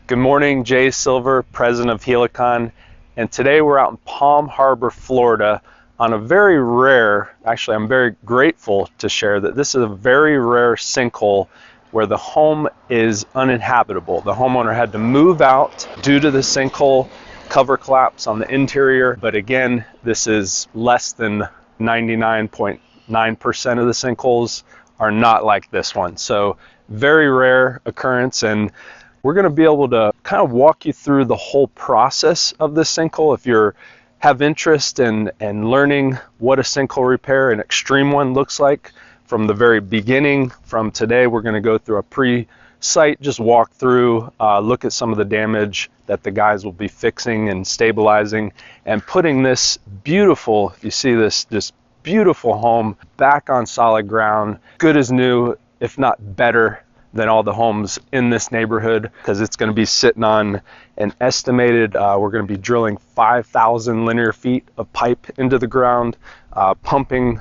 Good morning, Jay Silver, president of Helicon, and today we're out in Palm Harbor, Florida on a very rare, actually I'm very grateful to share that this is a very rare sinkhole where the home is uninhabitable. The homeowner had to move out due to the sinkhole cover collapse on the interior, but again, this is less than 99.9% of the sinkholes are not like this one. So very rare occurrence, and we're going to be able to kind of walk you through the whole process of this sinkhole. If you have interest in learning what a sinkhole repair, an extreme one, looks like from the very beginning, from today, we're going to go through a pre-site, just walk through, look at some of the damage that the guys will be fixing and stabilizing and putting this beautiful, you see this beautiful home back on solid ground, good as new, if not better than all the homes in this neighborhood, because it's going to be sitting on an estimated, we're going to be drilling 5,000 linear feet of pipe into the ground, pumping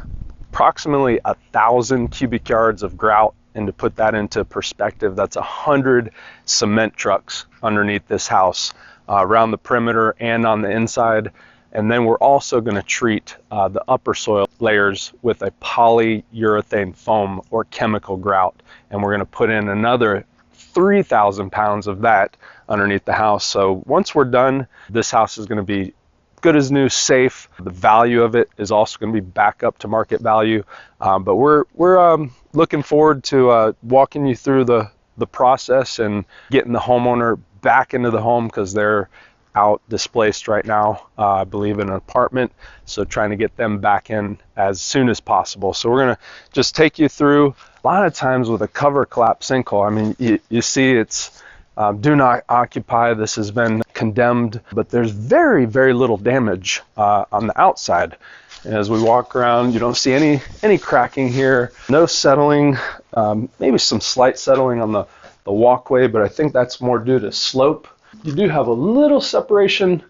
approximately 1,000 cubic yards of grout. And to put that into perspective, that's 100 cement trucks underneath this house, around the perimeter and on the inside. And then we're also going to treat the upper soil layers with a polyurethane foam or chemical grout. And we're going to put in another 3,000 pounds of that underneath the house. So once we're done, this house is going to be good as new, safe. The value of it is also going to be back up to market value. But we're looking forward to walking you through the process and getting the homeowner back into the home, because they're out displaced right now, I believe in an apartment, so trying to get them back in as soon as possible. So we're going to just take you through. A lot of times with a cover collapse sinkhole, I mean, you see it's do not occupy. This has been condemned, but there's very, very little damage on the outside. And as we walk around, you don't see any cracking here, no settling, maybe some slight settling on the walkway, but I think that's more due to slope. You do have a little separation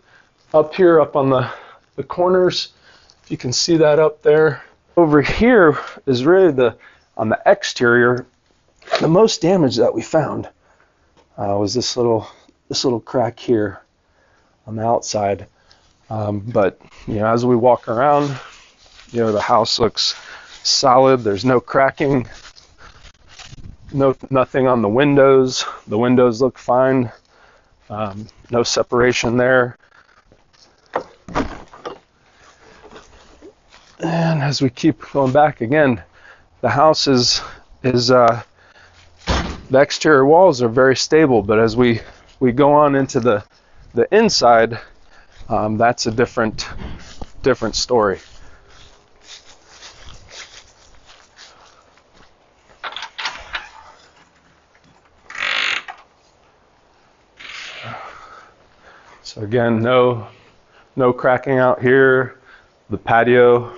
up here, up on the corners, if you can see that up there. Over here is really on the exterior, the most damage that we found was this little crack here on the outside. But you know, as we walk around, you know, the house looks solid. There's no cracking, nothing on the windows. The windows look fine. No separation there. And as we keep going back again, the house the exterior walls are very stable, but as we go on into the inside, that's a different story. So again, no cracking out here. The patio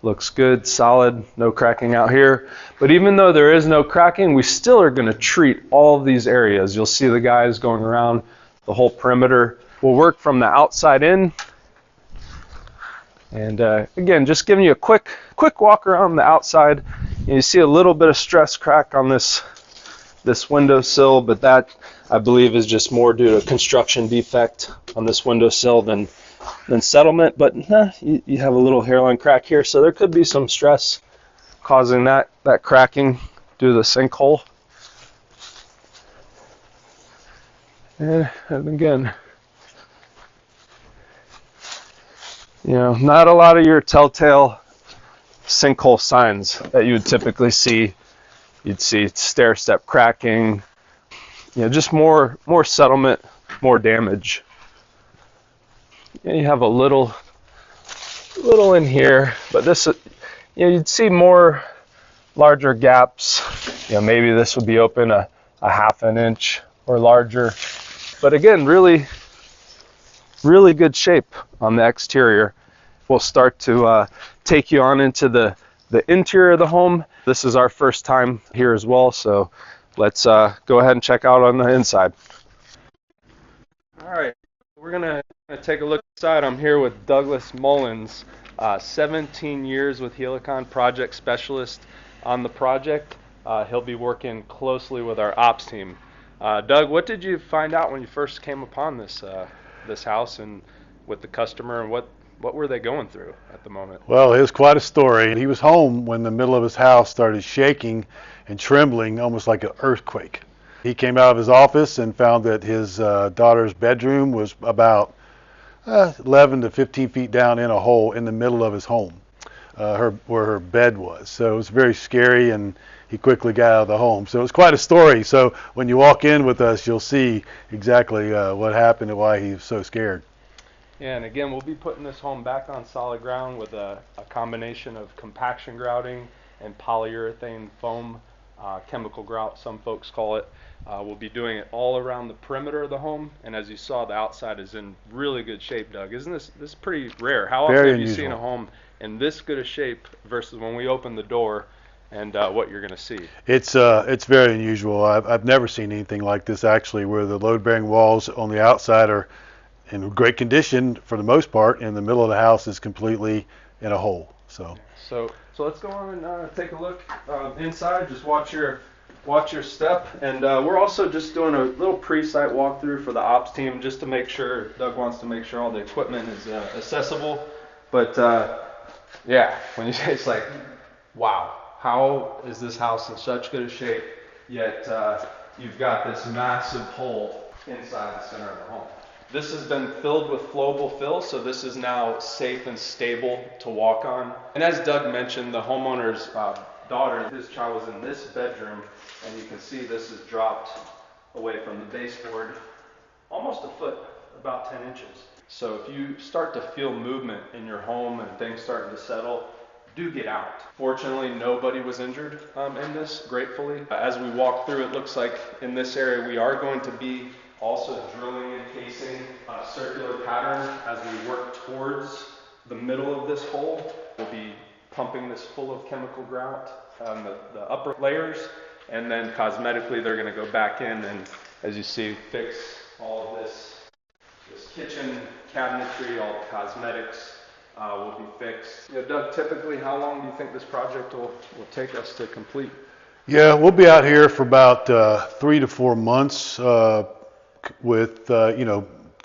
looks good, solid, no cracking out here. But even though there is no cracking, we still are going to treat all of these areas. You'll see the guys going around the whole perimeter. We'll work from the outside in. And again, just giving you a quick walk around the outside. And you see a little bit of stress crack on this windowsill, but that I believe is just more due to a construction defect on this windowsill than settlement. But you have a little hairline crack here, so there could be some stress causing that cracking due to the sinkhole. And again, you know, not a lot of your telltale sinkhole signs that you would typically see. You'd see stair-step cracking, you know, just more settlement, more damage. And you have a little in here, but this, you know, you'd see more larger gaps. You know, maybe this would be open a half an inch or larger. But again, really good shape on the exterior. We'll start to take you on into the interior of the home. This is our first time here as well, so let's go ahead and check out on the inside. All right, we're gonna take a look inside. I'm here with Douglas Mullins, 17 years with Helicon, project specialist on the project. He'll be working closely with our ops team. Doug, what did you find out when you first came upon this house and with the customer, and what were they going through at the moment? Well, it was quite a story. He was home when the middle of his house started shaking and trembling, almost like an earthquake. He came out of his office and found that his daughter's bedroom was about 11 to 15 feet down in a hole in the middle of his home, where her bed was. So it was very scary, and he quickly got out of the home. So it was quite a story. So when you walk in with us, you'll see exactly what happened and why he was so scared. Yeah, and again, we'll be putting this home back on solid ground with a combination of compaction grouting and polyurethane foam, chemical grout, some folks call it. We'll be doing it all around the perimeter of the home, and as you saw, the outside is in really good shape, Doug. Isn't this pretty rare? How often have you seen a home in this good a shape versus when we open the door and what you're going to see? It's very unusual. I've never seen anything like this, actually, where the load-bearing walls on the outside are in great condition for the most part, and the middle of the house is completely in a hole. So let's go on and take a look inside. Just watch your step, and we're also just doing a little pre-site walkthrough for the ops team, just to make sure. Doug wants to make sure all the equipment is accessible. But yeah, when you say, it's like, wow, how is this house in such good a shape, yet you've got this massive hole inside the center of the home. This has been filled with flowable fill, so this is now safe and stable to walk on. And as Doug mentioned, the homeowner's daughter, his child was in this bedroom, and you can see this is dropped away from the baseboard almost a foot, about 10 inches. So if you start to feel movement in your home and things starting to settle, do get out. Fortunately, nobody was injured in this, gratefully. As we walk through, it looks like in this area we are going to be also drilling and casing a circular pattern as we work towards the middle of this hole. We'll be pumping this full of chemical grout on the upper layers, and then cosmetically they're going to go back in and, as you see, fix all of this kitchen cabinetry, all the cosmetics will be fixed. You know, Doug, typically how long do you think this project will take us to complete? yeah, we'll be out here for about 3 to 4 months with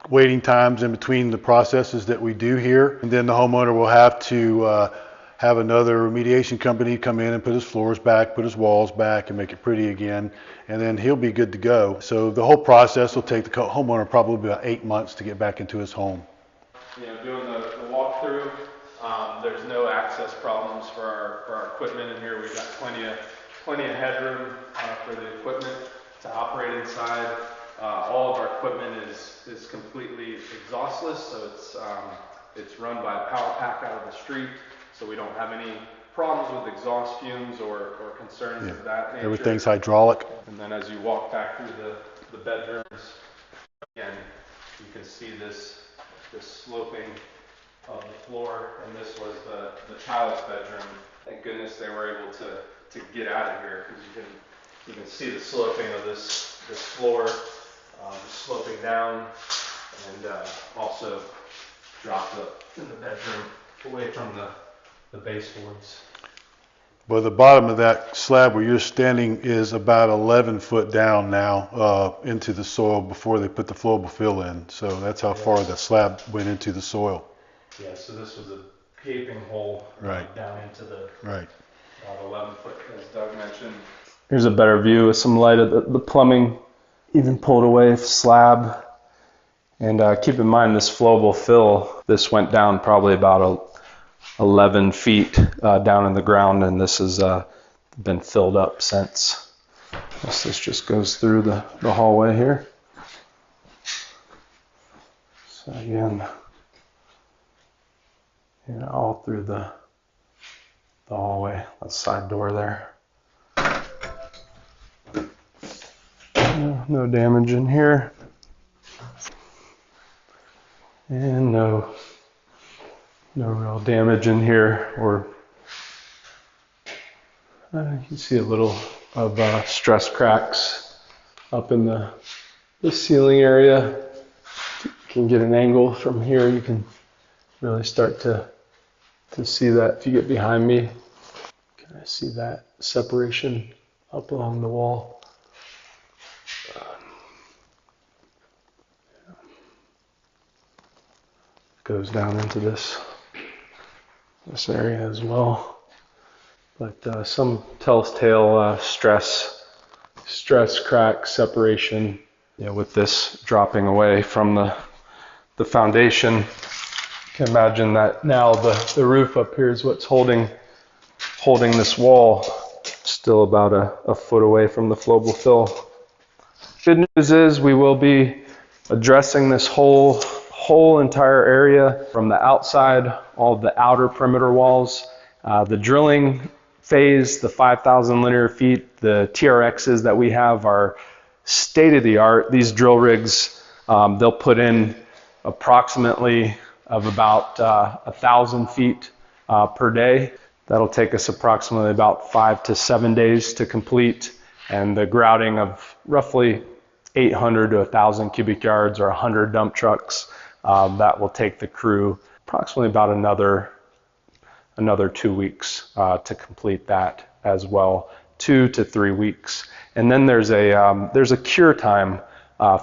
waiting times in between the processes that we do here, and then the homeowner will have to have another remediation company come in and put his floors back, put his walls back, and make it pretty again, and then he'll be good to go. So the whole process will take the homeowner probably about 8 months to get back into his home. You know, doing the walkthrough, there's no access problems for our equipment in here. We've got plenty of headroom for the equipment to operate inside. All of our equipment is completely exhaustless, so it's run by a power pack out of the street, so we don't have any problems with exhaust fumes or concerns of that nature. Everything's hydraulic. And then as you walk back through the bedrooms, again, you can see this sloping of the floor, and this was the child's bedroom. Thank goodness they were able to get out of here, because you can see the sloping of this floor, sloping down, and also dropped up in the bedroom away from the baseboards. Well, the bottom of that slab where you're standing is about 11 foot down now into the soil before they put the flowable fill in. So that's how far the slab went into the soil. Yeah, so this was a gaping hole down into the 11 foot, as Doug mentioned. Here's a better view with some light of the plumbing, even pulled away slab. And keep in mind, this flowable fill, this went down probably about 11 feet down in the ground, and this has been filled up since. This just goes through the hallway here. So again, all through the hallway, that side door there. No damage in here. And no real damage in here, or you can see a little of stress cracks up in the ceiling area. If you can get an angle from here, you can really start to see that. If you get behind me, can I see that separation up along the wall? goes down into this area as well. But some telltale stress crack separation, with this dropping away from the foundation. You can imagine that now the roof up here is what's holding this wall, still about a foot away from the flowable fill. Good news is we will be addressing this whole entire area from the outside, all the outer perimeter walls. The drilling phase, the 5,000 linear feet, the TRXs that we have are state-of-the-art. These drill rigs, they'll put in approximately of about 1,000 feet per day. That'll take us approximately about 5 to 7 days to complete, and the grouting of roughly 800 to 1,000 cubic yards or 100 dump trucks. That will take the crew approximately about another 2 weeks to complete that as well, 2 to 3 weeks. And then there's a cure time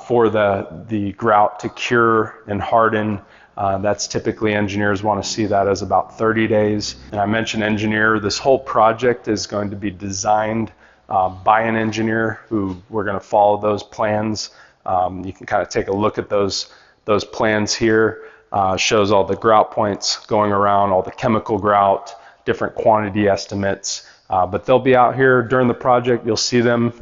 for the grout to cure and harden. That's typically, engineers want to see that as about 30 days. And I mentioned engineer. This whole project is going to be designed by an engineer who we're going to follow those plans. You can kind of take a look at those plans here. Shows all the grout points going around, all the chemical grout, different quantity estimates. But they'll be out here during the project. You'll see them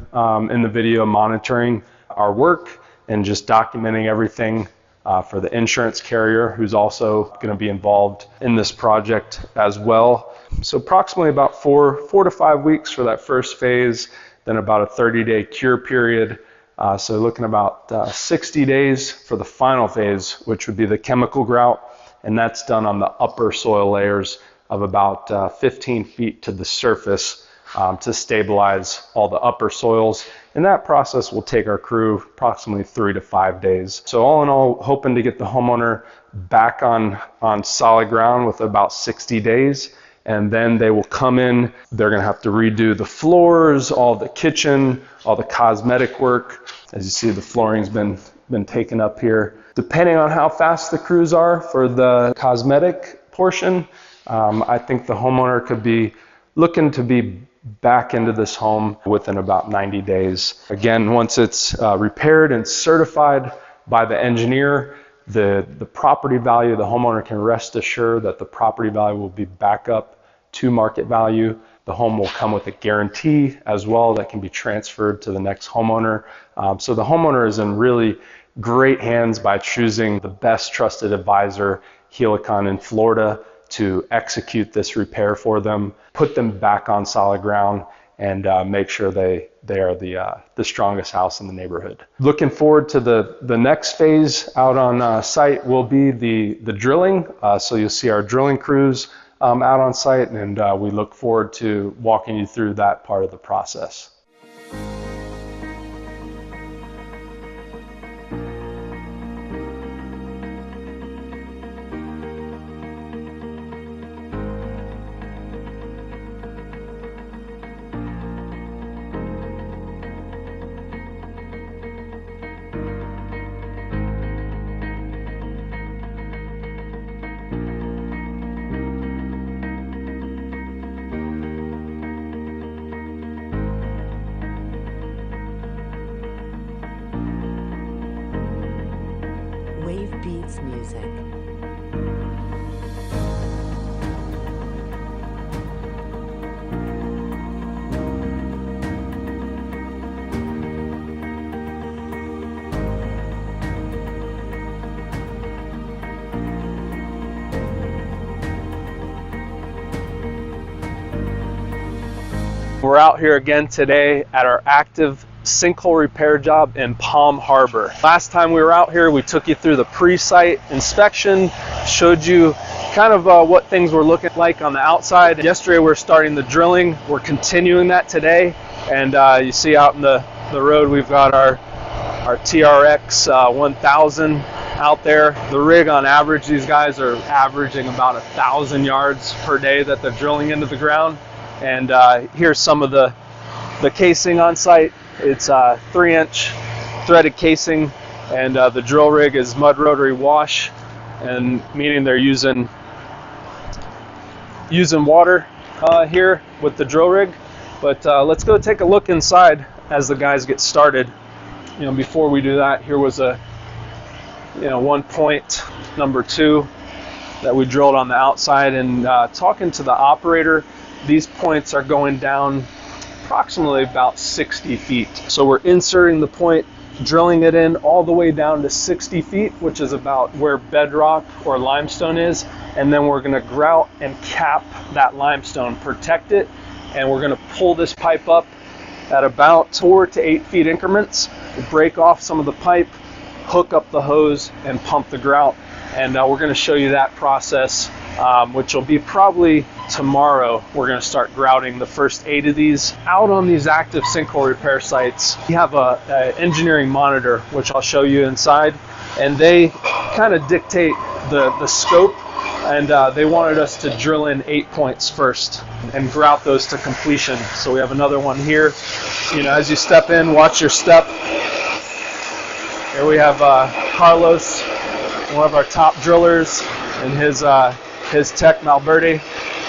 in the video monitoring our work and just documenting everything for the insurance carrier, who's also going to be involved in this project as well. So approximately about 4 to 5 weeks for that first phase, then about a 30-day cure period. So looking about 60 days for the final phase, which would be the chemical grout, and that's done on the upper soil layers of about 15 feet to the surface to stabilize all the upper soils. And that process will take our crew approximately 3 to 5 days. So all in all, hoping to get the homeowner back on solid ground with about 60 days. And then they will come in, they're gonna have to redo the floors, all the kitchen, all the cosmetic work. As you see, the flooring's been taken up here. Depending on how fast the crews are for the cosmetic portion, I think the homeowner could be looking to be back into this home within about 90 days. Again, once it's repaired and certified by the engineer, the property value, the homeowner can rest assured that the property value will be back up to market value. The home will come with a guarantee as well that can be transferred to the next homeowner. So the homeowner is in really great hands by choosing the best trusted advisor, Helicon in Florida, to execute this repair for them, put them back on solid ground, and make sure they are the strongest house in the neighborhood. Looking forward to the next phase out on site will be the drilling. So you'll see our drilling crews out on site, and we look forward to walking you through that part of the process. Wave Beats Music. We're out here again today at our active sinkhole repair job in Palm Harbor. Last time we were out here, we took you through the pre-site inspection, showed you kind of what things were looking like on the outside. Yesterday we're starting the drilling. We're continuing that today, and you see out in the road we've got our TRX 1000 out there. The rig, on average, these guys are averaging about 1,000 yards per day that they're drilling into the ground. And here's some of the casing on site. It's 3-inch threaded casing, and the drill rig is mud rotary wash. and meaning they're using water here with the drill rig. But let's go take a look inside as the guys get started. Before we do that, here was a 1 point number 2 that we drilled on the outside, and talking to the operator, these points are going down approximately about 60 feet. So we're inserting the point, drilling it in all the way down to 60 feet, which is about where bedrock or limestone is, and then we're going to grout and cap that limestone, protect it, and we're going to pull this pipe up at about 4 to 8 feet increments, break off some of the pipe, hook up the hose, and pump the grout. And we're going to show you that process, which will be probably tomorrow. We're going to start grouting the first 8 of these. Out on these active sinkhole repair sites, we have a engineering monitor, which I'll show you inside, and they kind of dictate the scope, and they wanted us to drill in 8 points first and grout those to completion. So we have another one here. As you step in, watch your step. Here we have Carlos, one of our top drillers, and his tech Malberti,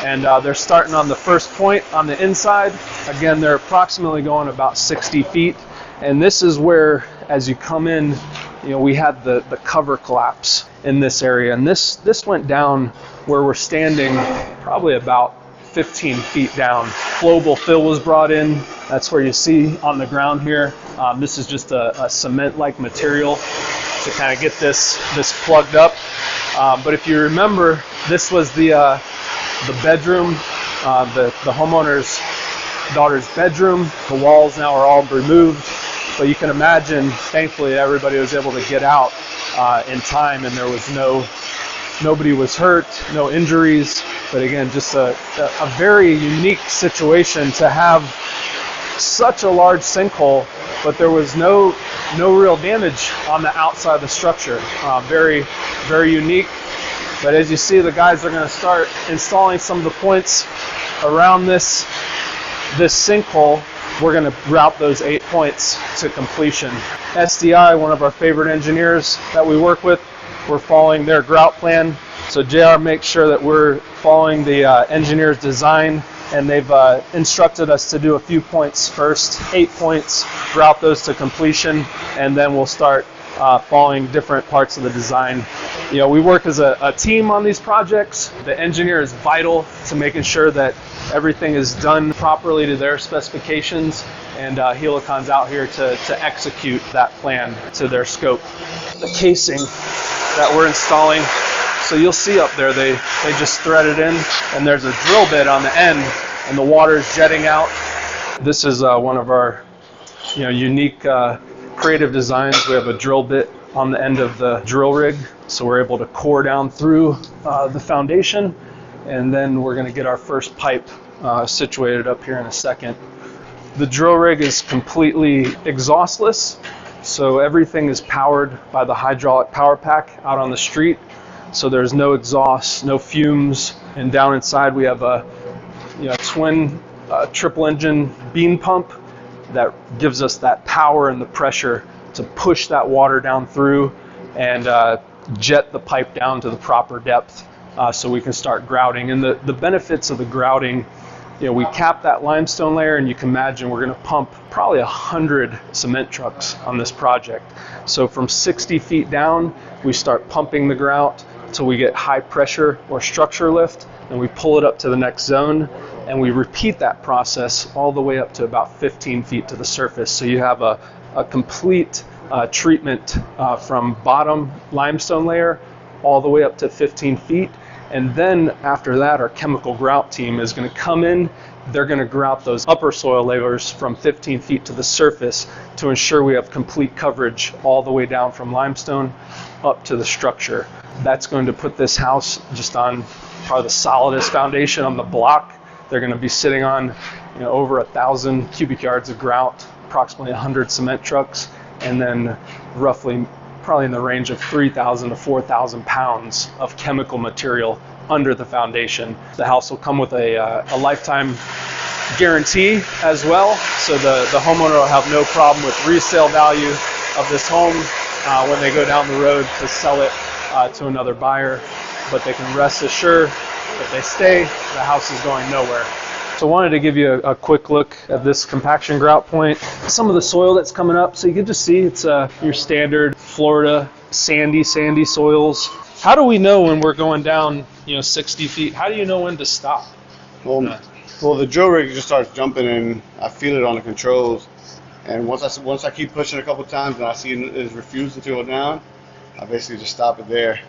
and they're starting on the first point on the inside. Again, they're approximately going about 60 feet, and this is where, as you come in, we had the cover collapse in this area, and this went down where we're standing probably about 15 feet down. Flowable fill was brought in. That's where you see on the ground here. This is just a cement-like material to kind of get this plugged up. But if you remember, this was the bedroom, the homeowner's daughter's bedroom. The walls now are all removed, but you can imagine, thankfully, everybody was able to get out in time, and there was nobody was hurt, no injuries. But again, just a very unique situation to have such a large sinkhole, but there was no real damage on the outside of the structure. Very, very unique. But as you see, the guys are going to start installing some of the points around this sinkhole. We're going to route those 8 points to completion. SDI, one of our favorite engineers that we work with, we're following their grout plan. So JR makes sure that we're following the engineer's design, and they've instructed us to do a few points first, 8 points, route those to completion, and then we'll start following different parts of the design. We work as a team on these projects. The engineer is vital to making sure that everything is done properly to their specifications, and Helicon's out here to execute that plan to their scope. The casing that we're installing, so you'll see up there, they just thread it in, and there's a drill bit on the end, and the water is jetting out. This is one of our unique creative designs. We have a drill bit on the end of the drill rig, so we're able to core down through the foundation, and then we're going to get our first pipe situated up here in a second. The drill rig is completely exhaustless, so everything is powered by the hydraulic power pack out on the street. So there's no exhaust, no fumes, and down inside we have a twin triple engine bean pump that gives us that power and the pressure to push that water down through and jet the pipe down to the proper depth so we can start grouting. And the benefits of the grouting, we cap that limestone layer, and you can imagine we're going to pump probably 100 cement trucks on this project. So from 60 feet down, we start pumping the grout until we get high pressure or structure lift, and we pull it up to the next zone, and we repeat that process all the way up to about 15 feet to the surface. So you have a complete treatment from bottom limestone layer all the way up to 15 feet. And then after that, our chemical grout team is going to come in. They're going to grout those upper soil layers from 15 feet to the surface to ensure we have complete coverage all the way down from limestone up to the structure. That's going to put this house just on probably the solidest foundation on the block. They're going to be sitting on over 1,000 cubic yards of grout, approximately 100 cement trucks, and then roughly probably in the range of 3,000 to 4,000 pounds of chemical material under the foundation. The house will come with a lifetime guarantee as well, so the homeowner will have no problem with resale value of this home when they go down the road to sell it to another buyer, but they can rest assured if they stay, the house is going nowhere. So I wanted to give you a quick look at this compaction grout point. Some of the soil that's coming up, so you can just see it's your standard Florida sandy soils. How do we know when we're going down 60 feet? How do you know when to stop? Well, the drill rig just starts jumping and I feel it on the controls. And once I keep pushing a couple times and I see it is refusing to go down, I basically just stop it there.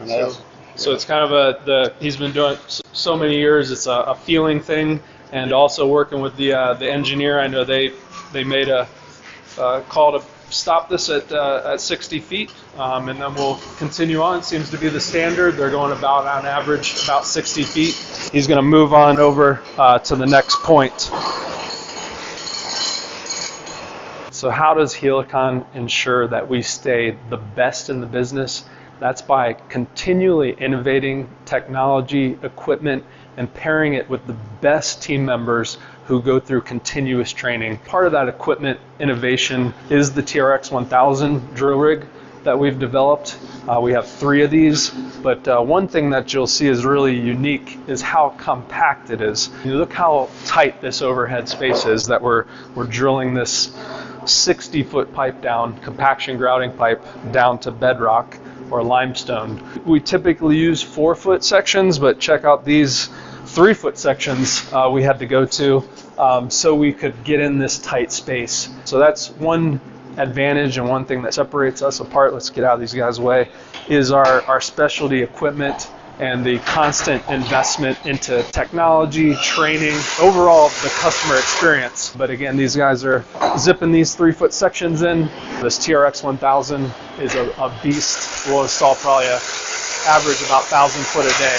And so it's kind of he's been doing it so many years. It's a feeling thing, and also working with the engineer. I know they made a call to stop this at 60 feet, and then we'll continue on. It seems to be the standard. They're going about on average about 60 feet. He's going to move on over to the next point. So how does Helicon ensure that we stay the best in the business? That's by continually innovating technology, equipment, and pairing it with the best team members who go through continuous training. Part of that equipment innovation is the TRX 1000 drill rig that we've developed. We have 3 of these, but one thing that you'll see is really unique is how compact it is. You look how tight this overhead space is that we're drilling this 60-foot pipe down, compaction grouting pipe down to bedrock or limestone. We typically use 4-foot sections, but check out these 3-foot sections we had to go to so we could get in this tight space. So that's one advantage, and one thing that separates us apart, let's get out of these guys' way, is our specialty equipment and the constant investment into technology, training, overall the customer experience. But again, these guys are zipping these 3-foot sections in. This TRX 1000 is a beast. We'll install probably an average about 1,000 foot a day.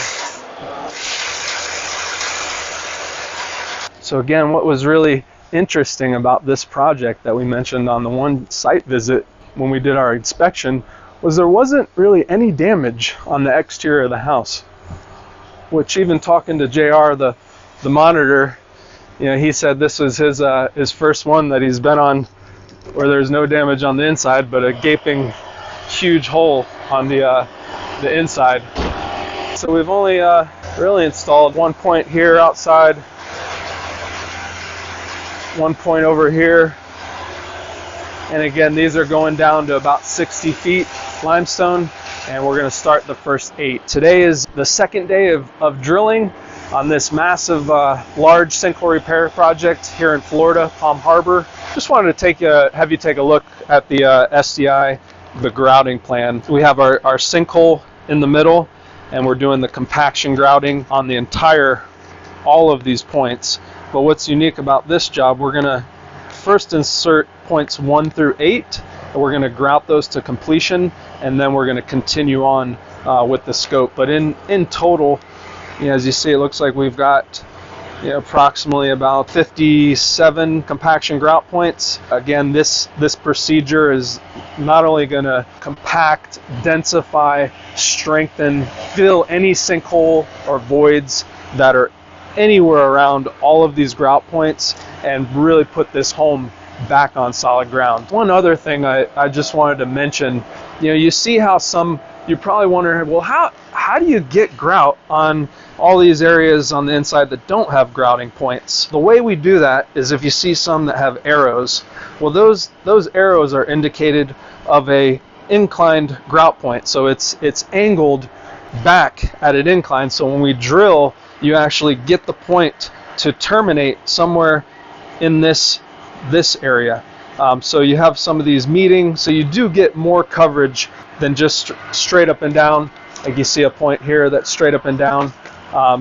So again, what was really interesting about this project that we mentioned on the one site visit when we did our inspection was there wasn't really any damage on the exterior of the house, which even talking to JR, the monitor, he said this was his first one that he's been on where there's no damage on the inside, but a gaping huge hole on the inside. So we've only really installed 1 point here outside, 1 point over here, and again these are going down to about 60 feet limestone, and we're going to start the first 8. Today is the second day of drilling on this massive large sinkhole repair project here in Florida, Palm Harbor. Just wanted to have you take a look at the SDI, the grouting plan. We have our sinkhole in the middle, and we're doing the compaction grouting on all of these points. But what's unique about this job, we're going to first insert points 1 through 8, and we're going to grout those to completion, and then we're going to continue on with the scope. But in total, as you see, it looks like we've got approximately about 57 compaction grout points. Again, this procedure is not only going to compact, densify, strengthen, fill any sinkhole or voids that are anywhere around all of these grout points, and really put this home back on solid ground. One other thing I just wanted to mention, you see how you're probably wondering, well, how do you get grout on all these areas on the inside that don't have grouting points? The way we do that is if you see some that have arrows, well, those arrows are indicated of a inclined grout point. So it's angled back at an incline. So when we drill, you actually get the point to terminate somewhere in this area. So you have some of these meeting, so you do get more coverage than just straight up and down. Like you see a point here that's straight up and down.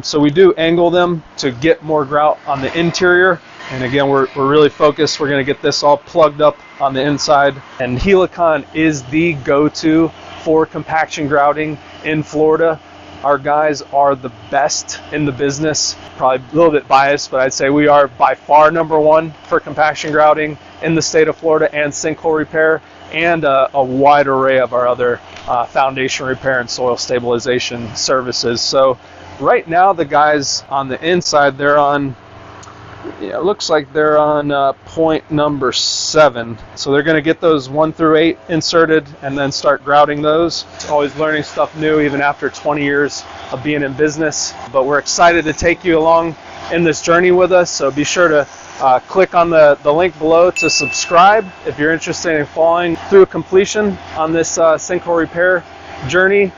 So we do angle them to get more grout on the interior. And again, we're really focused. We're going to get this all plugged up on the inside. And Helicon is the go-to for compaction grouting in Florida. Our guys are the best in the business. Probably a little bit biased, but I'd say we are by far #1 for compaction grouting in the state of Florida and sinkhole repair, and a wide array of our other foundation repair and soil stabilization services. So right now the guys on the inside, they're on Yeah, it looks like they're on point number 7. So they're going to get those 1 through 8 inserted and then start grouting those. Always learning stuff new even after 20 years of being in business. But we're excited to take you along in this journey with us. So be sure to click on the link below to subscribe if you're interested in following through completion on this sinkhole repair journey.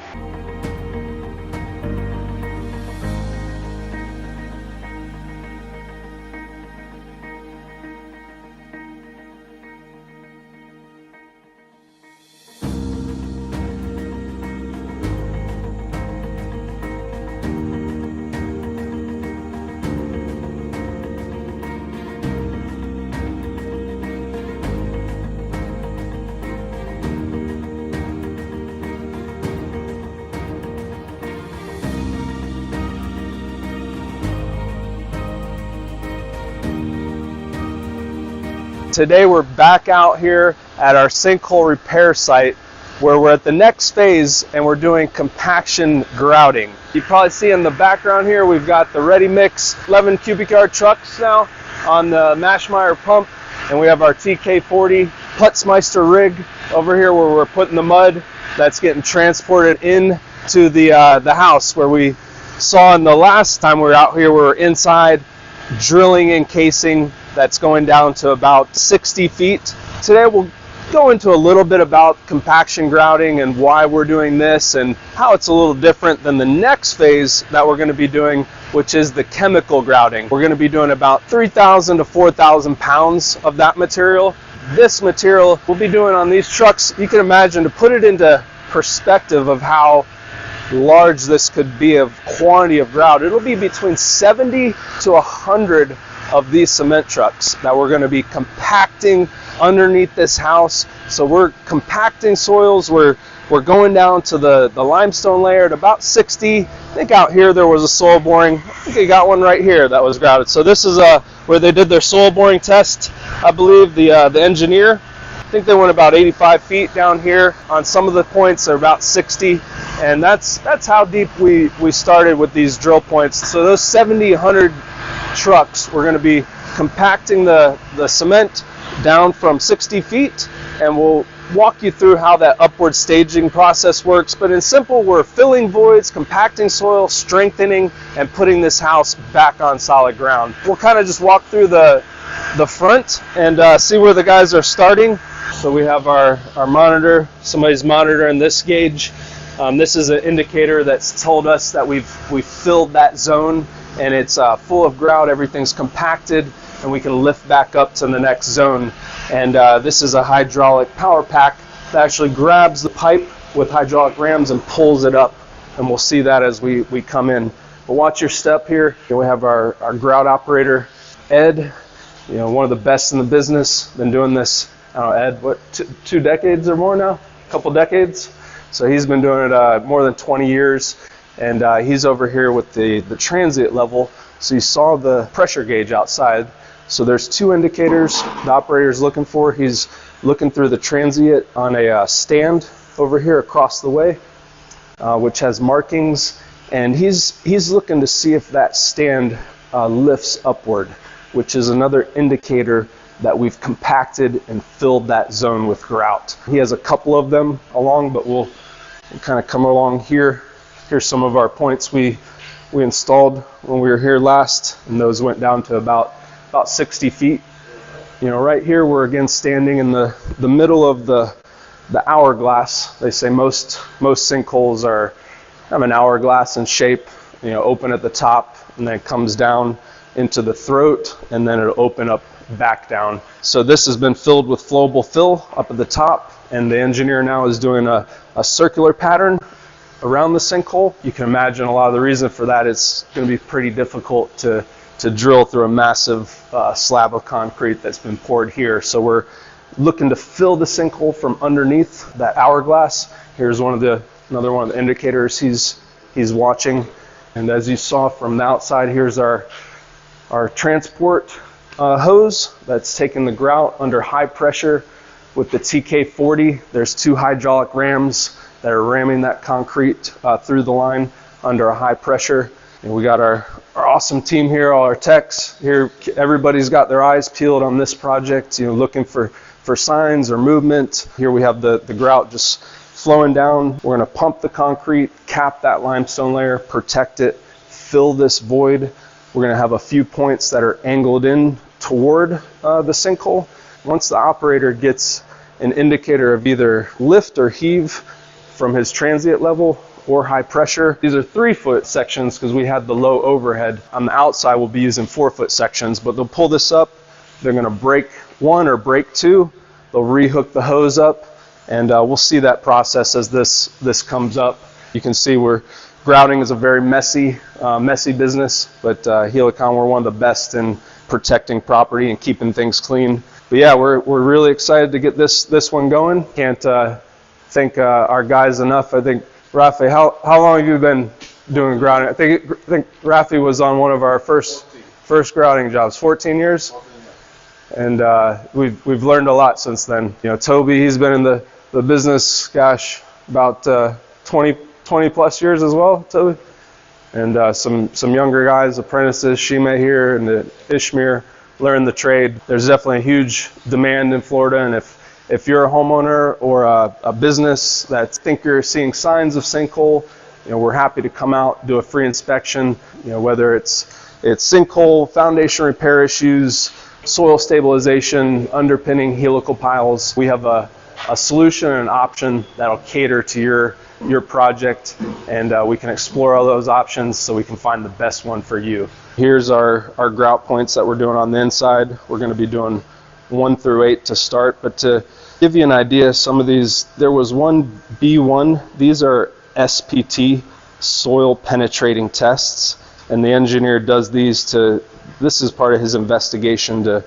Today we're back out here at our sinkhole repair site where we're at the next phase and we're doing compaction grouting. You probably see in the background here we've got the ready mix 11 cubic yard trucks now on the Mashmeyer pump, and we have our TK40 Putzmeister rig over here where we're putting the mud that's getting transported in to the house where we saw in the last time we were out here. We were inside drilling and casing that's going down to about 60 feet. Today we'll go into a little bit about compaction grouting and why we're doing this and how it's a little different than the next phase that we're going to be doing, which is the chemical grouting. We're going to be doing about 3,000 to 4,000 pounds of that material. This material we'll be doing on these trucks, you can imagine, to put it into perspective of how large this could be of quantity of grout, it'll be between 70 to 100 of these cement trucks that we're going to be compacting underneath this house. So we're compacting soils, we're going down to the limestone layer at about 60. I think out here there was a soil boring. I think they got one right here that was grouted. So this is where they did their soil boring test. I believe the engineer, I think they went about 85 feet down here. On some of the points they're about 60, and that's how deep we started with these drill points. So those 70, 100 trucks, we're going to be compacting the cement down from 60 feet, and we'll walk you through how that upward staging process works. But in simple, we're filling voids, compacting soil, strengthening, and putting this house back on solid ground. We'll kind of just walk through the front and see where the guys are starting. So we have our monitor. Somebody's monitoring this gauge. This is an indicator that's told us that we've filled that zone and it's full of grout, everything's compacted, and we can lift back up to the next zone. And this is a hydraulic power pack that actually grabs the pipe with hydraulic rams and pulls it up, and we'll see that as we come in. But watch your step here. We have our grout operator, Ed, one of the best in the business, been doing this, I don't know, Ed, what, two decades or more now? A couple decades? So he's been doing it more than 20 years. And he's over here with the transient level. So you saw the pressure gauge outside. So there's 2 indicators the operator's looking for. He's looking through the transient on a stand over here across the way, which has markings. And he's looking to see if that stand lifts upward, which is another indicator that we've compacted and filled that zone with grout. He has a couple of them along, but we'll kind of come along here. Here's some of our points we installed when we were here last, and those went down to about 60 feet. Right here we're again standing in the middle of the hourglass. They say most sinkholes are have an hourglass in shape, open at the top and then comes down into the throat, and then it'll open up back down. So this has been filled with flowable fill up at the top, and the engineer now is doing a circular pattern around the sinkhole. You can imagine a lot of the reason for that is going to be pretty difficult to drill through a massive slab of concrete that's been poured here. So we're looking to fill the sinkhole from underneath that hourglass. Here's another one of the indicators he's watching. And as you saw from the outside, here's our transport hose that's taking the grout under high pressure with the TK40. There's 2 hydraulic rams that are ramming that concrete through the line under a high pressure. And we got our awesome team here, all our techs here. Everybody's got their eyes peeled on this project, looking for signs or movement. Here we have the grout just flowing down. We're going to pump the concrete, cap that limestone layer, protect it, fill this void. We're going to have a few points that are angled in toward the sinkhole. Once the operator gets an indicator of either lift or heave from his transient level or high pressure. These are 3-foot sections because we had the low overhead. On the outside we'll be using 4-foot sections, but they'll pull this up. They're going to break 1 or break 2. They'll rehook the hose up, and we'll see that process as this comes up. You can see grouting is a very messy business, but Helicon, we're one of the best in protecting property and keeping things clean. But yeah, we're really excited to get this one going. Can't thank our guys enough. I think, Rafi, how long have you been doing grouting? I think Rafi was on one of our first grouting jobs, 14 years? And we've learned a lot since then. Toby, he's been in the business, gosh, about 20 plus years as well, Toby. And some younger guys, apprentices, Shime here, and Ishmir, learn the trade. There's definitely a huge demand in Florida, and if you're a homeowner or a business that think you're seeing signs of sinkhole, we're happy to come out, do a free inspection, whether it's sinkhole, foundation repair issues, soil stabilization, underpinning helical piles. We have a solution and an option that'll cater to your project, and we can explore all those options so we can find the best one for you. Here's our grout points that we're doing on the inside. We're going to be doing 1 through 8 to start, but to give you an idea, some of these, there was one B1. These are SPT, soil penetrating tests, and the engineer does these this is part of his investigation to,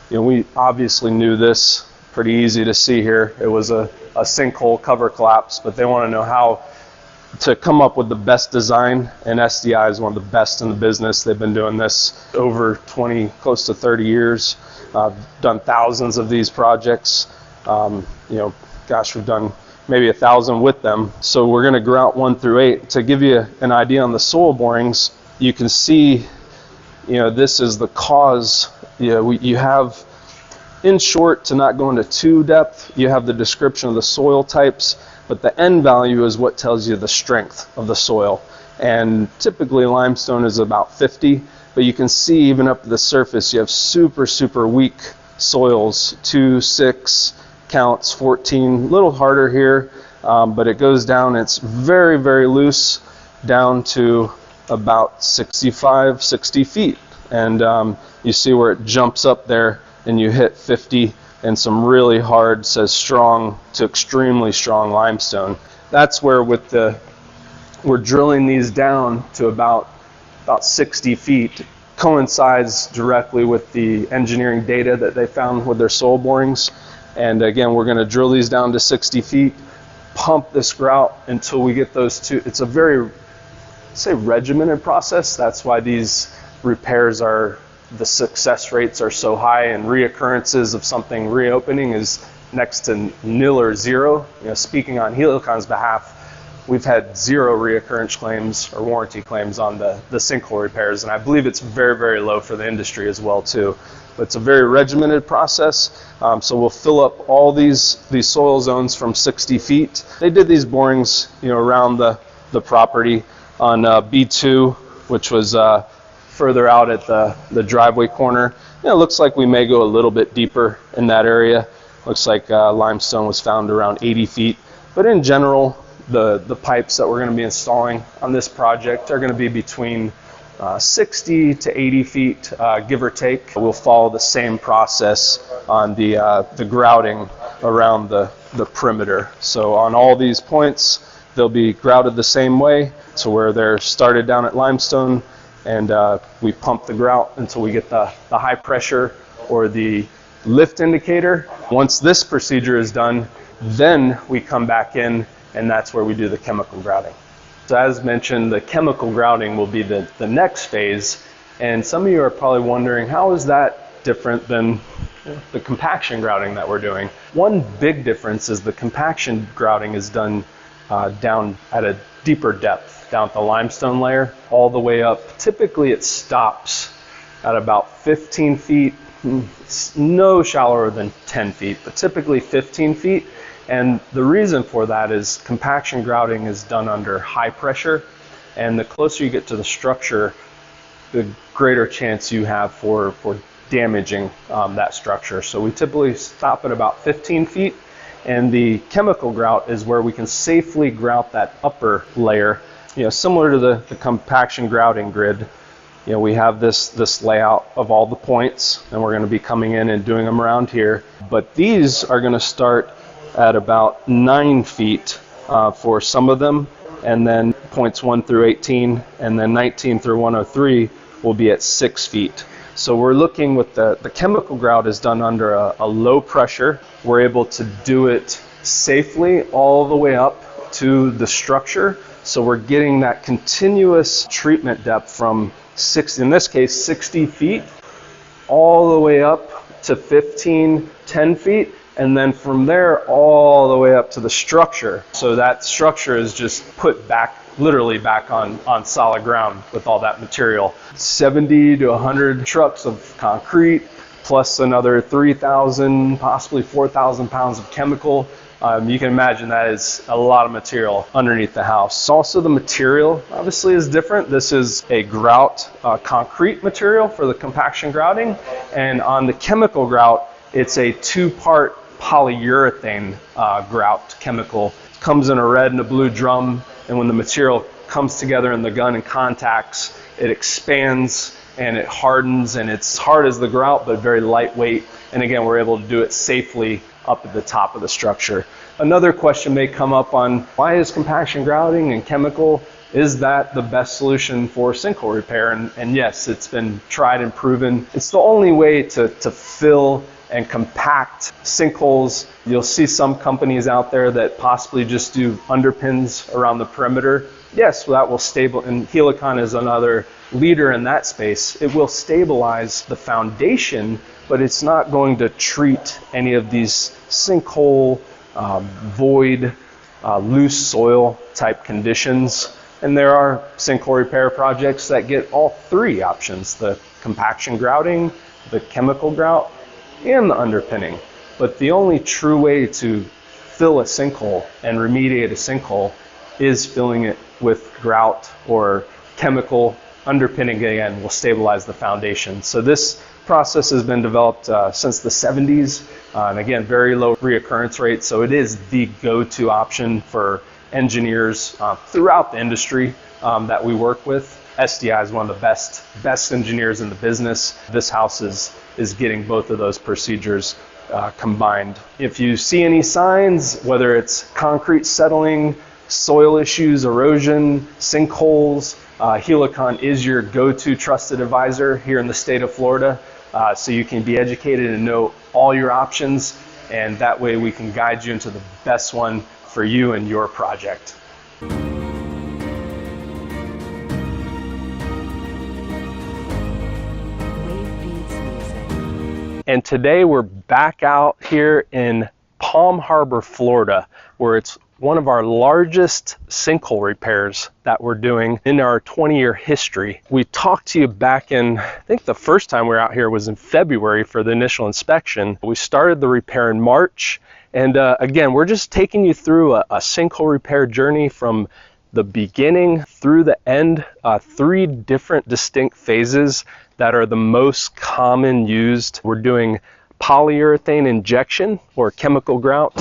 we obviously knew this, pretty easy to see here. It was a sinkhole cover collapse, but they want to know how to come up with the best design, and SDI is one of the best in the business. They've been doing this over 20, close to 30 years. Done thousands of these projects. Gosh, we've done maybe 1,000 with them. So we're going to grout 1 through 8. To give you an idea on the soil borings, you can see, this is the cause. You have, in short, to not go into too depth, you have the description of the soil types, but the end value is what tells you the strength of the soil. And typically limestone is about 50, but you can see even up to the surface you have super, super weak soils, 2, 6 counts, 14, a little harder here, but it goes down, it's very, very loose, down to about 65, 60 feet. And you see where it jumps up there and you hit 50 and some really hard, says strong to extremely strong limestone. That's where we're drilling these down to about 60 feet. Coincides directly with the engineering data that they found with their soil borings. And again, we're going to drill these down to 60 feet, pump this grout until we get those two. It's a very, regimented process. That's why these repairs the success rates are so high, and reoccurrences of something reopening is next to nil or zero. Speaking on Helicon's behalf, we've had 0 reoccurrence claims or warranty claims on the sinkhole repairs, and I believe it's very, very low for the industry as well too. But it's a very regimented process. So we'll fill up all these soil zones from 60 feet. They did these borings, around the property on B2, which was further out at the driveway corner. It looks like we may go a little bit deeper in that area. Looks like limestone was found around 80 feet. But in general, the pipes that we're going to be installing on this project are going to be between 60 to 80 feet, give or take. We'll follow the same process on the grouting around the perimeter. So on all these points, they'll be grouted the same way, to where they're started down at limestone, and we pump the grout until we get the high pressure or the lift indicator. Once this procedure is done, then we come back in, and that's where we do the chemical grouting. So as mentioned, the chemical grouting will be the next phase, and some of you are probably wondering, how is that different than the compaction grouting that we're doing? One big difference is the compaction grouting is done down at a deeper depth, down at the limestone layer, all the way up. Typically it stops at about 15 feet, it's no shallower than 10 feet, but typically 15 feet. And the reason for that is compaction grouting is done under high pressure, and the closer you get to the structure, the greater chance you have for damaging that structure. So we typically stop at about 15 feet, and the chemical grout is where we can safely grout that upper layer. Similar to the compaction grouting grid, we have this layout of all the points, and we're going to be coming in and doing them around here. But these are going to start at about 9 feet for some of them, and then points 1 through 18, and then 19 through 103 will be at 6 feet. So we're looking with the chemical grout is done under a low pressure. We're able to do it safely all the way up to the structure. So we're getting that continuous treatment depth from in this case 60 feet all the way up to 10 feet, and then from there all the way up to the structure. So that structure is just put back, literally back on solid ground with all that material. 70 to 100 trucks of concrete, plus another 3,000, possibly 4,000 pounds of chemical. You can imagine that is a lot of material underneath the house. Also, the material obviously is different. This is a grout concrete material for the compaction grouting, and on the chemical grout, it's a 2-part polyurethane grout chemical. It comes in a red and a blue drum, and when the material comes together in the gun and contacts, it expands and it hardens, and it's hard as the grout but very lightweight. And again, we're able to do it safely up at the top of the structure. Another question may come up on why is compaction grouting and chemical, is that the best solution for sinkhole repair? And yes, it's been tried and proven. It's the only way to fill and compact sinkholes. You'll see some companies out there that possibly just do underpins around the perimeter. Yes, well, that will stable, and Helicon is another leader in that space. It will stabilize the foundation, but it's not going to treat any of these sinkhole, void, loose soil type conditions. And there are sinkhole repair projects that get all 3 options: the compaction grouting, the chemical grout, and the underpinning. But the only true way to fill a sinkhole and remediate a sinkhole is filling it with grout or chemical. Underpinning, again, will stabilize the foundation. So this process has been developed since the 70s, and again, very low reoccurrence rate. So it is the go-to option for engineers throughout the industry that we work with. SDI is one of the best engineers in the business. This house is getting both of those procedures combined. If you see any signs, whether it's concrete settling, soil issues, erosion, sinkholes, Helicon is your go-to trusted advisor here in the state of Florida. So you can be educated and know all your options, and that way we can guide you into the best one for you and your project. And today we're back out here in Palm Harbor, Florida, where it's one of our largest sinkhole repairs that we're doing in our 20-year history. We talked to you back in, I think the first time we were out here was in February for the initial inspection. We started the repair in March, and again, we're just taking you through a sinkhole repair journey from the beginning through the end, 3 different distinct phases that are the most common used. We're doing polyurethane injection or chemical grout,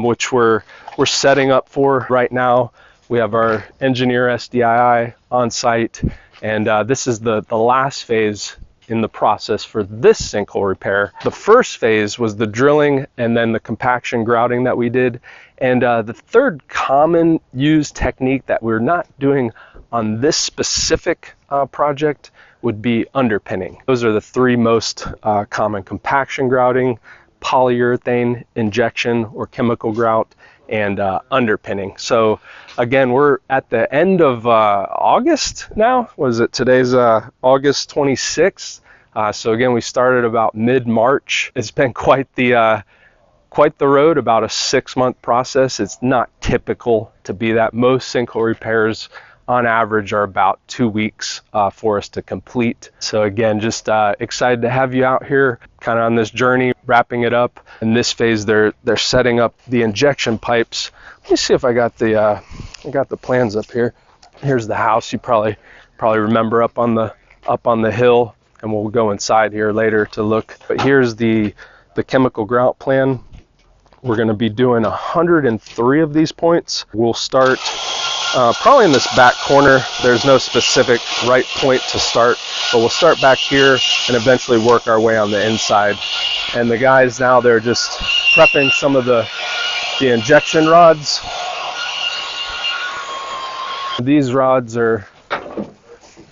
which we're setting up for right now. We have our engineer SDII on site, and this is the last phase in the process for this sinkhole repair. The first phase was the drilling and then the compaction grouting that we did. And the third common used technique that we're not doing on this specific project would be underpinning. Those are the 3 most common: compaction grouting, polyurethane injection or chemical grout, and underpinning. So again, we're at the end of August now. Today's August 26th. So again, we started about mid-March. It's been quite the quite the road, about a 6-month process. It's not typical to be that. Most sinkhole repairs on average are about 2 weeks for us to complete. So again, just excited to have you out here kind of on this journey, wrapping it up. In this phase, they're setting up the injection pipes. Let me see if I got the plans up here. Here's the house. You probably remember up on the hill, and we'll go inside here later to look. But here's the chemical grout plan. We're going to be doing 103 of these points. We'll start probably in this back corner. There's no specific right point to start, but we'll start back here and eventually work our way on the inside. And the guys now, they're just prepping some of the injection rods. These rods are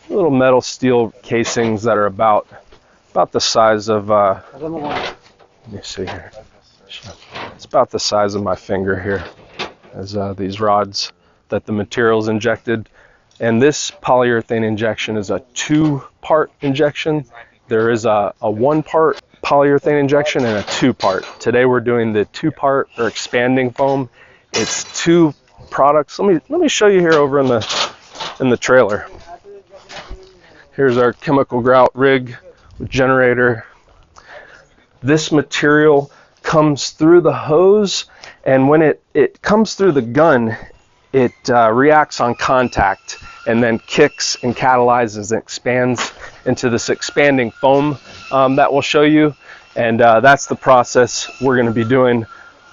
little metal steel casings that are about the size of let me see here. It's about the size of my finger here, as these rods that the material's injected. And this polyurethane injection is a 2-part injection. There is a 1-part polyurethane injection and a 2-part. Today we're doing the 2-part or expanding foam. It's 2 products. Let me show you here over in the trailer. Here's our chemical grout rig with generator. This material comes through the hose, and when it comes through the gun, it reacts on contact and then kicks and catalyzes and expands into this expanding foam that we'll show you. And that's the process we're going to be doing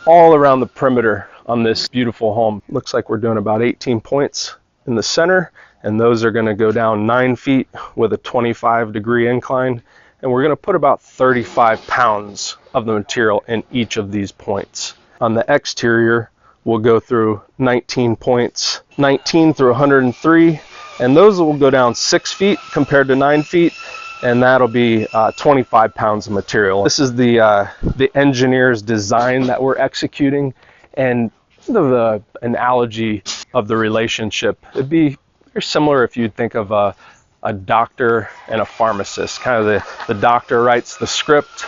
all around the perimeter on this beautiful home. Looks like we're doing about 18 points in the center, and those are going to go down 9 feet with a 25-degree incline. And we're going to put about 35 pounds of the material in each of these points. On the exterior, we'll go through 19 points, 19 through 103, and those will go down 6 feet compared to 9 feet, and that'll be 25 pounds of material. This is the engineer's design that we're executing, and the analogy of the relationship, it'd be very similar if you'd think of a doctor and a pharmacist. Kind of the doctor writes the script,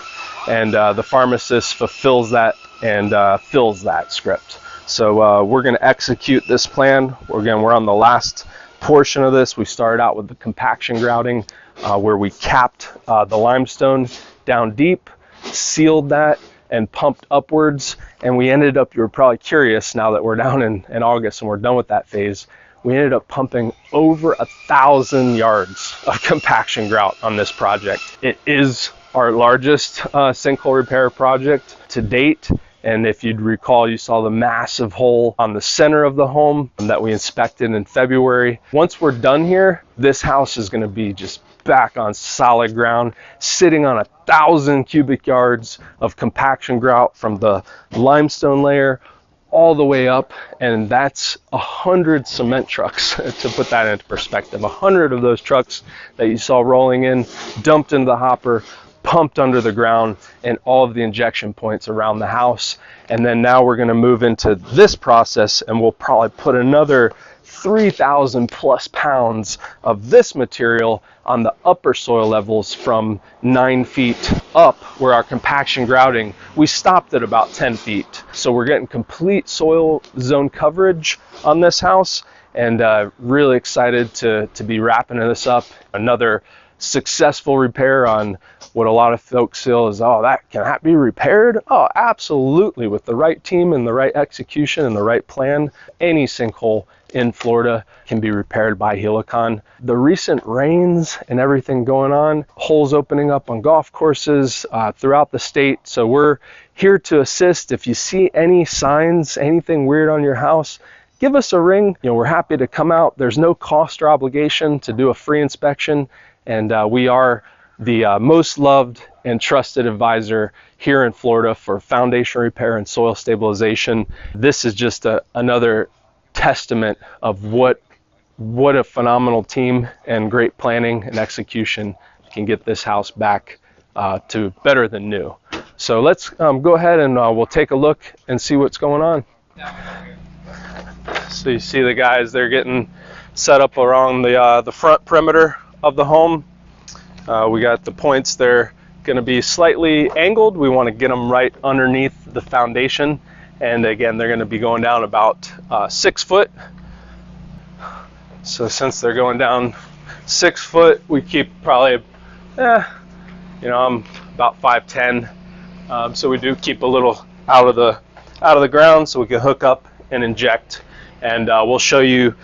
and the pharmacist fulfills that and fills that script. So we're going to execute this plan. We're on the last portion of this. We started out with the compaction grouting, where we capped the limestone down deep, sealed that, and pumped upwards. And we ended up, you're probably curious now that we're down in August and we're done with that phase, we ended up pumping over 1,000 yards of compaction grout on this project. It is our largest sinkhole repair project to date. And if you'd recall, you saw the massive hole on the center of the home that we inspected in February. Once we're done here, this house is going to be just back on solid ground, sitting on 1,000 cubic yards of compaction grout from the limestone layer all the way up, and that's 100 cement trucks. To put that into perspective, 100 of those trucks that you saw rolling in, dumped into the hopper, pumped under the ground, and all of the injection points around the house. And then now we're going to move into this process, and we'll probably put another 3,000 plus pounds of this material on the upper soil levels from 9 feet up, where our compaction grouting, we stopped at about 10 feet. So we're getting complete soil zone coverage on this house, and really excited to be wrapping this up. Another successful repair on what a lot of folks feel is, oh, can that be repaired? Oh, absolutely. With the right team and the right execution and the right plan, any sinkhole in Florida can be repaired by Helicon. The recent rains and everything going on, holes opening up on golf courses throughout the state. So we're here to assist. If you see any signs, anything weird on your house, give us a ring. We're happy to come out. There's no cost or obligation to do a free inspection. And we are the most loved and trusted advisor here in Florida for foundation repair and soil stabilization. This is just another testament of what a phenomenal team and great planning and execution can get this house back to better than new. So let's go ahead and we'll take a look and see what's going on. So you see the guys, they're getting set up around the front perimeter of the home. We got the points there going to be slightly angled. We want to get them right underneath the foundation. And again, they're going to be going down about 6 foot. So since they're going down 6 foot, we keep probably, I'm about 5'10", so we do keep a little out of the ground so we can hook up and inject. And we'll show you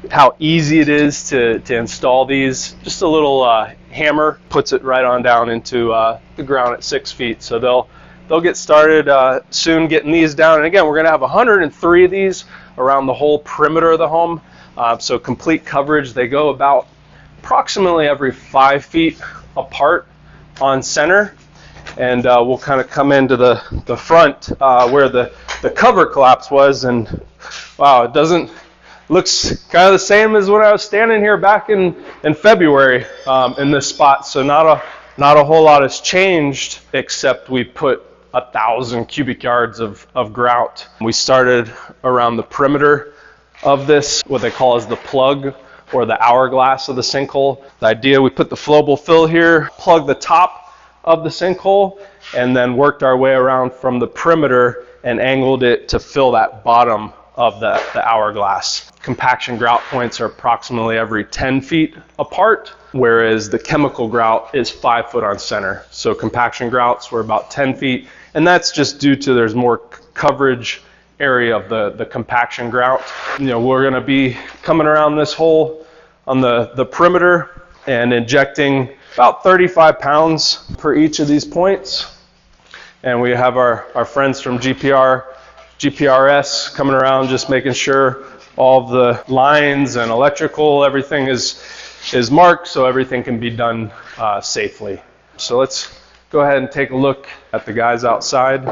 how easy it is to install these. Just a little hammer puts it right on down into the ground at 6 feet. So they'll get started soon getting these down. And again, we're going to have 103 of these around the whole perimeter of the home. So complete coverage. They go about approximately every 5 feet apart on center. And we'll kind of come into the front where the cover collapse was. And wow, looks kind of the same as when I was standing here back in February in this spot. So not a whole lot has changed, except we put 1,000 cubic yards of grout. We started around the perimeter of this, what they call as the plug or the hourglass of the sinkhole. The idea, we put the flowable fill here, plug the top of the sinkhole, and then worked our way around from the perimeter and angled it to fill that bottom of the hourglass. Compaction grout points are approximately every 10 feet apart, whereas the chemical grout is 5 foot on center. So compaction grouts were about 10 feet, and that's just due to there's more coverage area of the compaction grout. We're going to be coming around this hole on the perimeter and injecting about 35 pounds per each of these points. And we have our friends from GPRS coming around, just making sure all of the lines and electrical, everything is marked so everything can be done safely. So let's go ahead and take a look at the guys outside.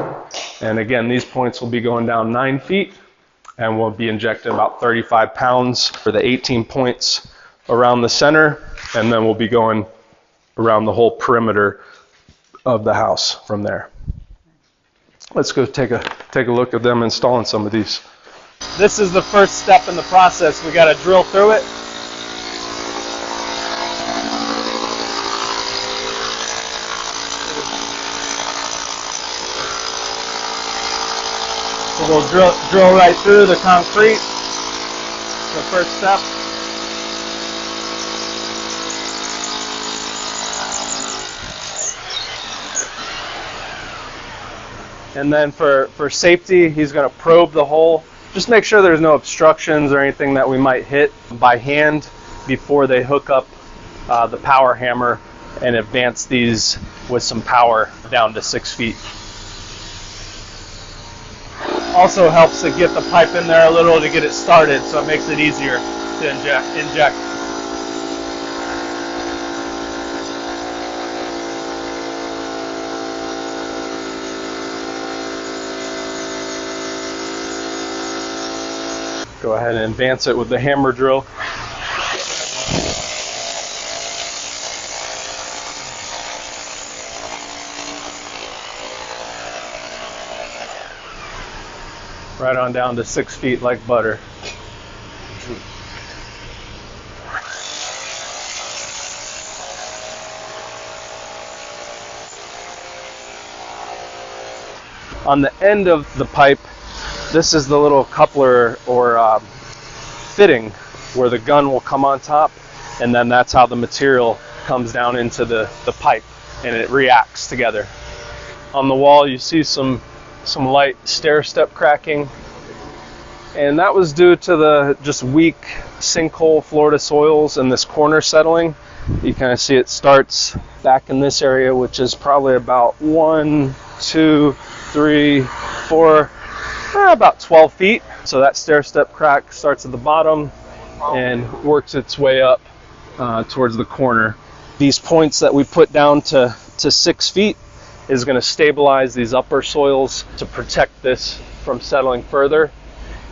And again, these points will be going down 9 feet, and we'll be injecting about 35 pounds for the 18 points around the center, and then we'll be going around the whole perimeter of the house from there. Let's go take a look at them installing some of these. This is the first step in the process. We got to drill through it. So we'll drill right through the concrete. The first step. And then for safety, he's going to probe the hole. Just make sure there's no obstructions or anything that we might hit by hand before they hook up the power hammer and advance these with some power down to 6 feet. Also helps to get the pipe in there a little to get it started, so it makes it easier to inject. Go ahead and advance it with the hammer drill. Right on down to 6 feet like butter. On the end of the pipe, this is the little coupler or fitting where the gun will come on top, and then that's how the material comes down into the pipe and it reacts together. On the wall you see some light stair step cracking, and that was due to the just weak sinkhole Florida soils and this corner settling. You kind of see it starts back in this area, which is probably about 1, 2, 3, 4, about 12 feet. So that stair step crack starts at the bottom and works its way up towards the corner. These points that we put down to 6 feet is going to stabilize these upper soils to protect this from settling further.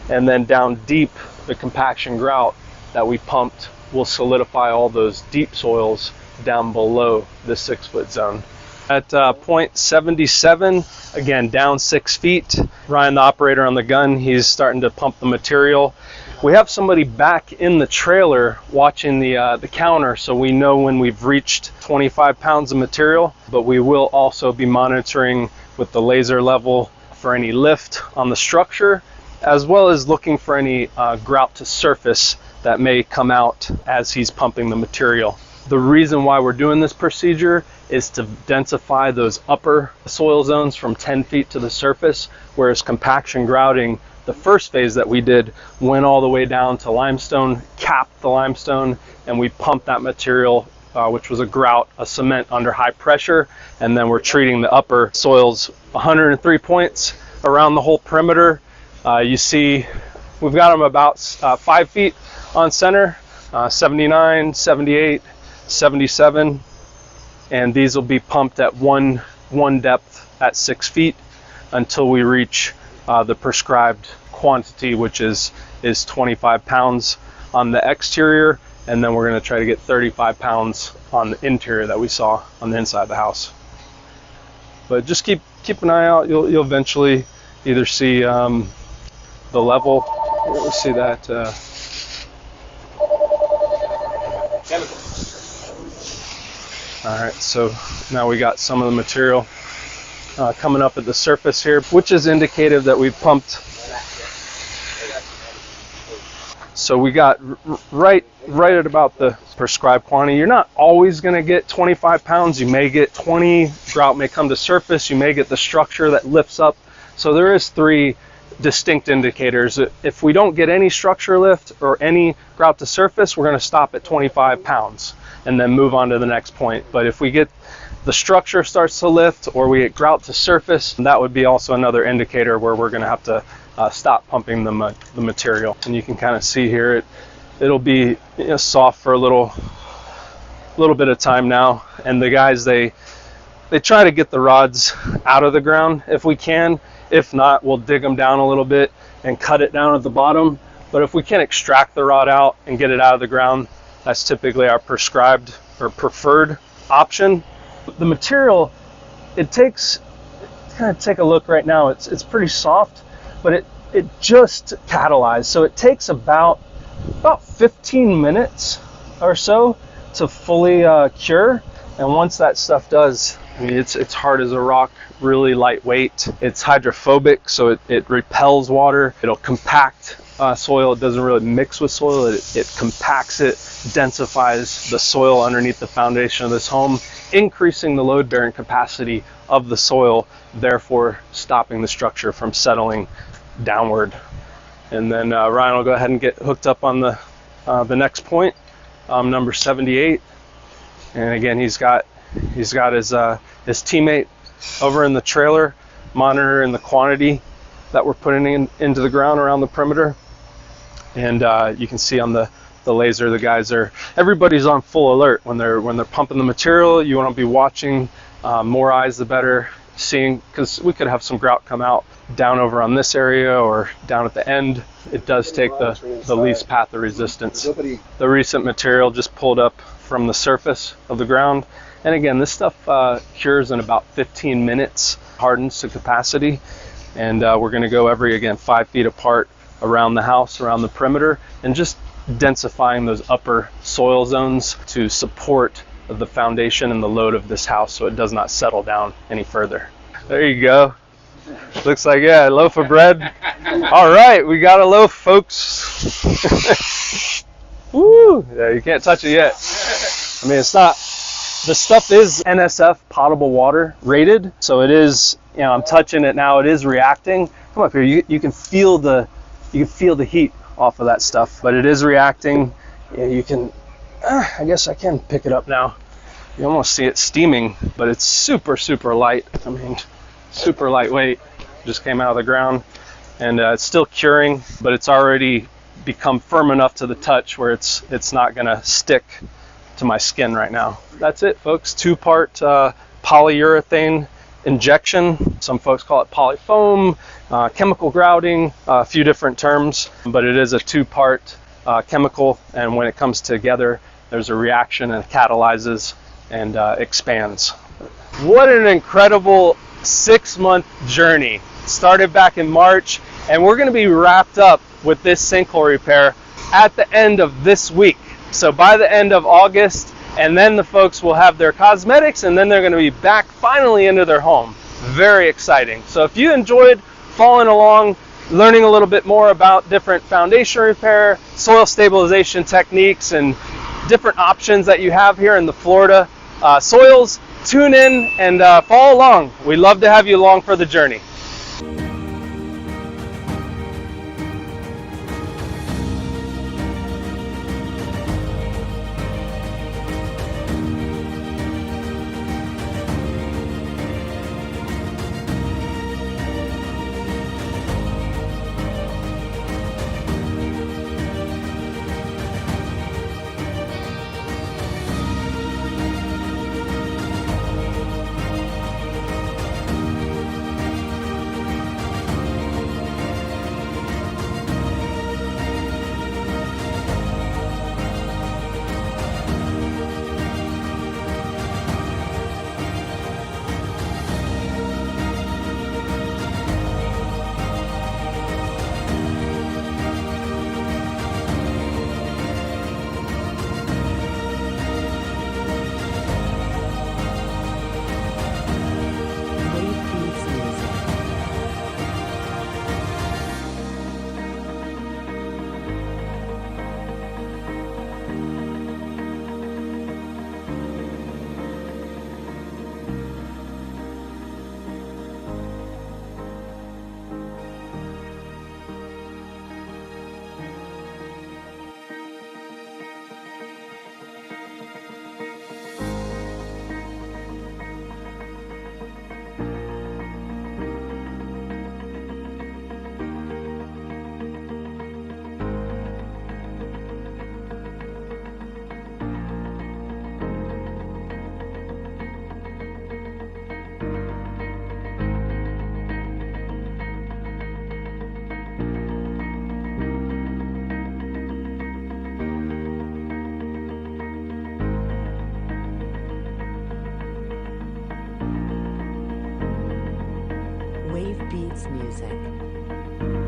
And then down deep, the compaction grout that we pumped will solidify all those deep soils down below the 6 foot zone. At point 77, again down 6 feet, Ryan, the operator on the gun, he's starting to pump the material. We have somebody back in the trailer watching the counter, so we know when we've reached 25 pounds of material, but we will also be monitoring with the laser level for any lift on the structure, as well as looking for any grout to surface that may come out as he's pumping the material. The reason why we're doing this procedure is to densify those upper soil zones from 10 feet to the surface, whereas compaction grouting, the first phase that we did, went all the way down to limestone, capped the limestone, and we pumped that material, which was a grout, a cement under high pressure, and then we're treating the upper soils 103 points around the whole perimeter. You see we've got them about 5 feet on center, 79, 78, 77, and these will be pumped at one depth at 6 feet until we reach the prescribed quantity, which is 25 pounds on the exterior, and then we're going to try to get 35 pounds on the interior that we saw on the inside of the house. But just keep an eye out. You'll eventually either see the level. We'll see that. All right, so now we got some of the material coming up at the surface here, which is indicative that we pumped. So we got right at about the prescribed quantity. You're not always going to get 25 pounds. You may get 20. Grout may come to surface. You may get the structure that lifts up. So there is 3 distinct indicators. If we don't get any structure lift or any grout to surface, we're going to stop at 25 pounds and then move on to the next point. But if we get the structure starts to lift or we get grout to surface, that would be also another indicator where we're going to have to stop pumping the material. And you can kind of see here it'll be soft for a little bit of time now. And the guys, they try to get the rods out of the ground if we can. If not, we'll dig them down a little bit and cut it down at the bottom. But if we can extract the rod out and get it out of the ground, that's typically our prescribed or preferred option. The material, it takes, kind of take a look right now, it's pretty soft, but it just catalyzed. So it takes about 15 minutes or so to fully cure. And once that stuff does, I mean, it's hard as a rock, really lightweight. It's hydrophobic, so it repels water. It'll compact soil. It doesn't really mix with soil. It compacts it, densifies the soil underneath the foundation of this home, increasing the load-bearing capacity of the soil, therefore stopping the structure from settling downward. And then Ryan will go ahead and get hooked up on the next point, number 78. And again, he's got his teammate over in the trailer monitoring the quantity that we're putting into the ground around the perimeter. And you can see on the laser, the guys everybody's on full alert when they're pumping the material. You want to be watching, more eyes the better, seeing, because we could have some grout come out down over on this area or down at the end. It does take the least path of resistance. The recent material just pulled up from the surface of the ground, and again, this stuff cures in about 15 minutes, hardens to capacity, and we're going to go every 5 feet apart around the house, around the perimeter, and just densifying those upper soil zones to support the foundation and the load of this house so it does not settle down any further. There you go. Looks like, a loaf of bread. All right, we got a loaf, folks. Woo! Yeah, you can't touch it yet. I mean, it's not, the stuff is NSF potable water rated, so it is, I'm touching it now, it is reacting. Come up here, you can feel the heat off of that stuff, but it is reacting. Yeah, you can, I guess I can pick it up now. You almost see it steaming, but it's super, super light. I mean, super lightweight. Just came out of the ground, and it's still curing, but it's already become firm enough to the touch where it's not gonna stick to my skin right now. That's it, folks. 2-part polyurethane injection. Some folks call it polyfoam, chemical grouting, a few different terms, but it is a 2-part chemical, and when it comes together, there's a reaction and it catalyzes and expands. What an incredible 6-month journey. Started back in March, and we're going to be wrapped up with this sinkhole repair at the end of this week. So by the end of August, and then the folks will have their cosmetics, and then they're going to be back finally into their home. Very exciting. So if you enjoyed following along, learning a little bit more about different foundation repair, soil stabilization techniques, and different options that you have here in the Florida soils, tune in and follow along. We'd love to have you along for the journey. Wave Beats Music.